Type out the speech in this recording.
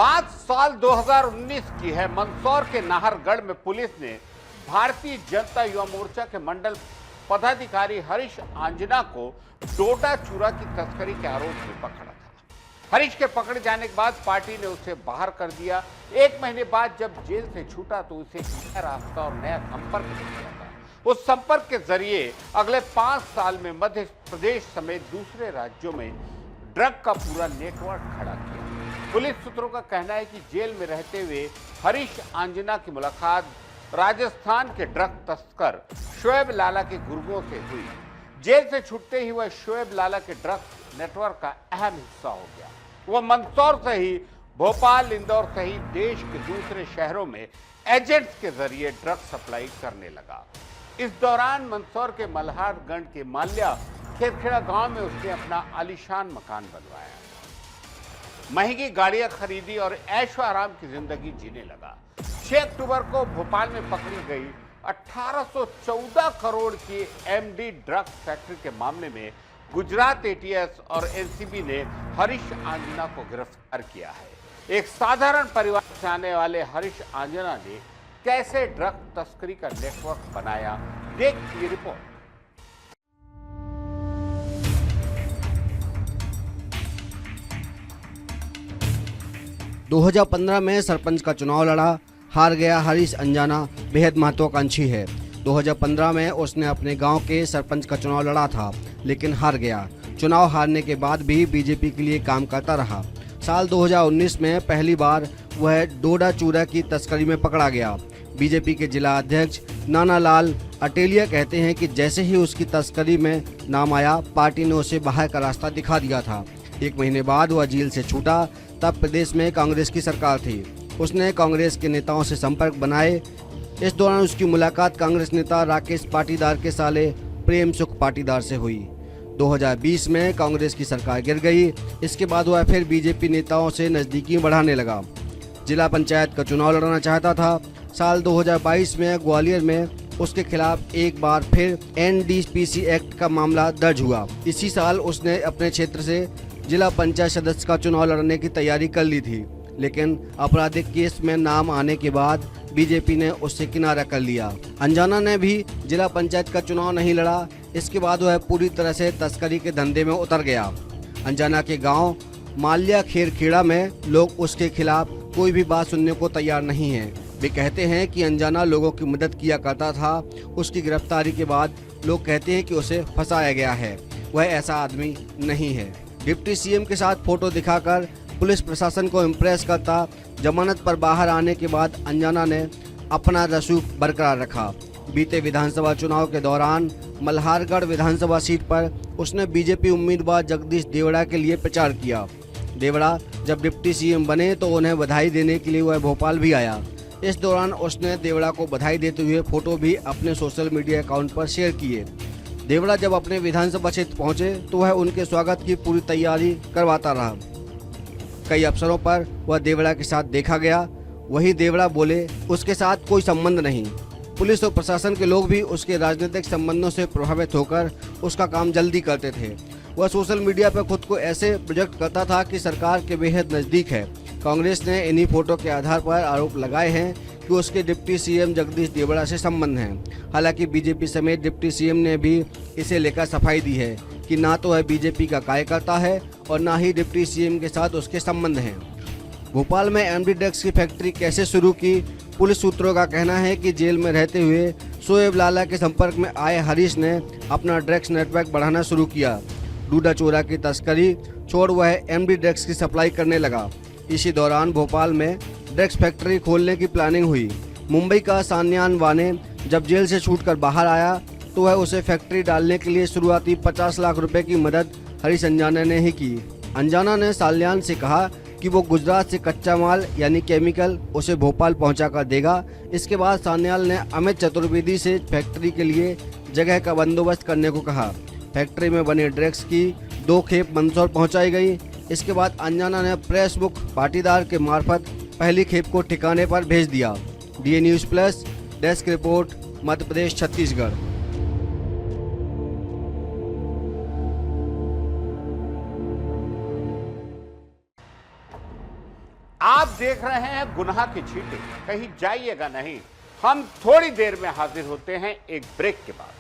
बात साल 2019 की है। मंदसौर के नाहरगढ़ में पुलिस ने भारतीय जनता युवा मोर्चा के मंडल पदाधिकारी हरीश आंजना को डोडा चूरा की तस्करी के आरोप में पकड़ा था। हरीश के पकड़े जाने के बाद पार्टी ने उसे बाहर कर दिया। एक महीने बाद जब जेल से छूटा तो उसे नया रास्ता और नया संपर्क मिल गया था। उस संपर्क के जरिए अगले 5 साल में मध्य प्रदेश समेत दूसरे राज्यों में ड्रग का पूरा नेटवर्क खड़ा किया। पुलिस सूत्रों का कहना है कि जेल में रहते हुए हरीश आंजना की मुलाकात राजस्थान के ड्रग तस्कर शोएब लाला के गुर्गों से हुई। जेल से छूटते ही वह शोएब लाला के ड्रग नेटवर्क का अहम हिस्सा हो गया। वह मंदसौर से ही भोपाल, इंदौर सहित देश के दूसरे शहरों में एजेंट्स के जरिए ड्रग सप्लाई करने लगा। इस दौरान मंदसौर के मल्हारगढ़ के माल्या खेरखेड़ा गांव में उसने अपना आलीशान मकान बनवाया, महंगी गाड़ियां खरीदी और ऐशो आराम की जिंदगी जीने लगा। 6 अक्टूबर को भोपाल में पकड़ी गई 1814 करोड़ की एमडी ड्रग फैक्ट्री के मामले में गुजरात एटीएस और एनसीबी ने हरीश आंजना को गिरफ्तार किया है। एक साधारण परिवार से आने वाले हरीश आंजना ने कैसे ड्रग तस्करी का नेटवर्क बनाया, देखिए रिपोर्ट। 2015 में सरपंच का चुनाव लड़ा, हार गया। हरीश आंजना बेहद महत्वाकांक्षी है। 2015 में उसने अपने गांव के सरपंच का चुनाव लड़ा था, लेकिन हार गया। चुनाव हारने के बाद भी बीजेपी के लिए काम करता रहा। साल 2019 में पहली बार वह डोडा चूरा की तस्करी में पकड़ा गया। बीजेपी के जिला अध्यक्ष नानालाल अटेलिया कहते हैं कि जैसे ही उसकी तस्करी में नाम आया, पार्टी ने उसे बाहर का रास्ता दिखा दिया था। 1 महीने बाद वह जेल से छूटा, तब प्रदेश में कांग्रेस की सरकार थी। उसने कांग्रेस के नेताओं से संपर्क बनाए। इस दौरान उसकी मुलाकात कांग्रेस नेता राकेश पाटीदार के साले प्रेम सुख पाटीदार से हुई। 2020 में कांग्रेस की सरकार गिर गई। इसके बाद वह फिर बीजेपी नेताओं से नज़दीकी बढ़ाने लगा। जिला पंचायत का चुनाव लड़ना चाहता था। साल 2022 में ग्वालियर में उसके खिलाफ एक बार फिर एनडीपीसी एक्ट का मामला दर्ज हुआ। इसी साल उसने अपने क्षेत्र से जिला पंचायत सदस्य का चुनाव लड़ने की तैयारी कर ली थी, लेकिन आपराधिक केस में नाम आने के बाद बीजेपी ने उससे किनारा कर लिया। आंजना ने भी जिला पंचायत का चुनाव नहीं लड़ा। इसके बाद वह पूरी तरह से तस्करी के धंधे में उतर गया। आंजना के गांव माल्या खेरखेड़ा में लोग उसके खिलाफ कोई भी बात सुनने को तैयार नहीं है। वे कहते हैं कि आंजना लोगों की मदद किया करता था। उसकी गिरफ्तारी के बाद लोग कहते हैं कि उसे फंसाया गया है। वह ऐसा आदमी नहीं है। डिप्टी सीएम के साथ फोटो दिखाकर पुलिस प्रशासन को इम्प्रेस करता। जमानत पर बाहर आने के बाद आंजना ने अपना रसूख बरकरार रखा। बीते विधानसभा चुनाव के दौरान मल्हारगढ़ विधानसभा सीट पर उसने बीजेपी उम्मीदवार जगदीश देवड़ा के लिए प्रचार किया। देवड़ा जब डिप्टी सीएम बने तो उन्हें बधाई देने के लिए वह भोपाल भी आया। इस दौरान उसने देवड़ा को बधाई देते हुए फोटो भी अपने सोशल मीडिया अकाउंट पर शेयर किए। देवड़ा जब अपने विधानसभा क्षेत्र पहुंचे तो वह उनके स्वागत की पूरी तैयारी करवाता रहा। कई अवसरों पर वह देवड़ा के साथ देखा गया। वही देवड़ा बोले उसके साथ कोई संबंध नहीं। पुलिस और प्रशासन के लोग भी उसके राजनीतिक संबंधों से प्रभावित होकर उसका काम जल्दी करते थे। वह सोशल मीडिया पर खुद को ऐसे प्रोजेक्ट करता था कि सरकार के बेहद नज़दीक है। कांग्रेस ने इन्हीं फोटो के आधार पर आरोप लगाए हैं कि उसके डिप्टी सीएम जगदीश देवड़ा से संबंध हैं। हालांकि बीजेपी समेत डिप्टी सीएम ने भी इसे लेकर सफाई दी है कि ना तो वह बीजेपी का कार्यकर्ता है और ना ही डिप्टी सीएम के साथ उसके संबंध हैं। भोपाल में एमडी ड्रग्स की फैक्ट्री कैसे शुरू की? पुलिस सूत्रों का कहना है कि जेल में रहते हुए शोएब लाला के संपर्क में आए हरीश ने अपना ड्रग्स नेटवर्क बढ़ाना शुरू किया। डोडा चूरा की तस्करी छोड़ वह एमडी ड्रग्स की सप्लाई करने लगा। इसी दौरान भोपाल में ड्रग्स फैक्ट्री खोलने की प्लानिंग हुई। मुंबई का सान्यान वाने जब जेल से छूटकर बाहर आया तो वह उसे फैक्ट्री डालने के लिए शुरुआती 50 लाख रुपए की मदद हरीश आंजना ने ही की। आंजना ने साल्यान से कहा कि वो गुजरात से कच्चा माल यानी केमिकल उसे भोपाल पहुंचा कर देगा। इसके बाद सान्याल ने अमित चतुर्वेदी से फैक्ट्री के लिए जगह का बंदोबस्त करने को कहा। फैक्ट्री में बने ड्रग्स की 2 खेप मंदसौर पहुंचाई गई। इसके बाद आंजना ने प्रेस बुक पाटीदार के मार्फत पहली खेप को ठिकाने पर भेज दिया। DA news plus desk report, Madhya Pradesh Chhattisgarh. आप देख रहे हैं गुनाह की छींटे, कहीं जाइएगा नहीं। हम थोड़ी देर में हाजिर होते हैं एक ब्रेक के बाद।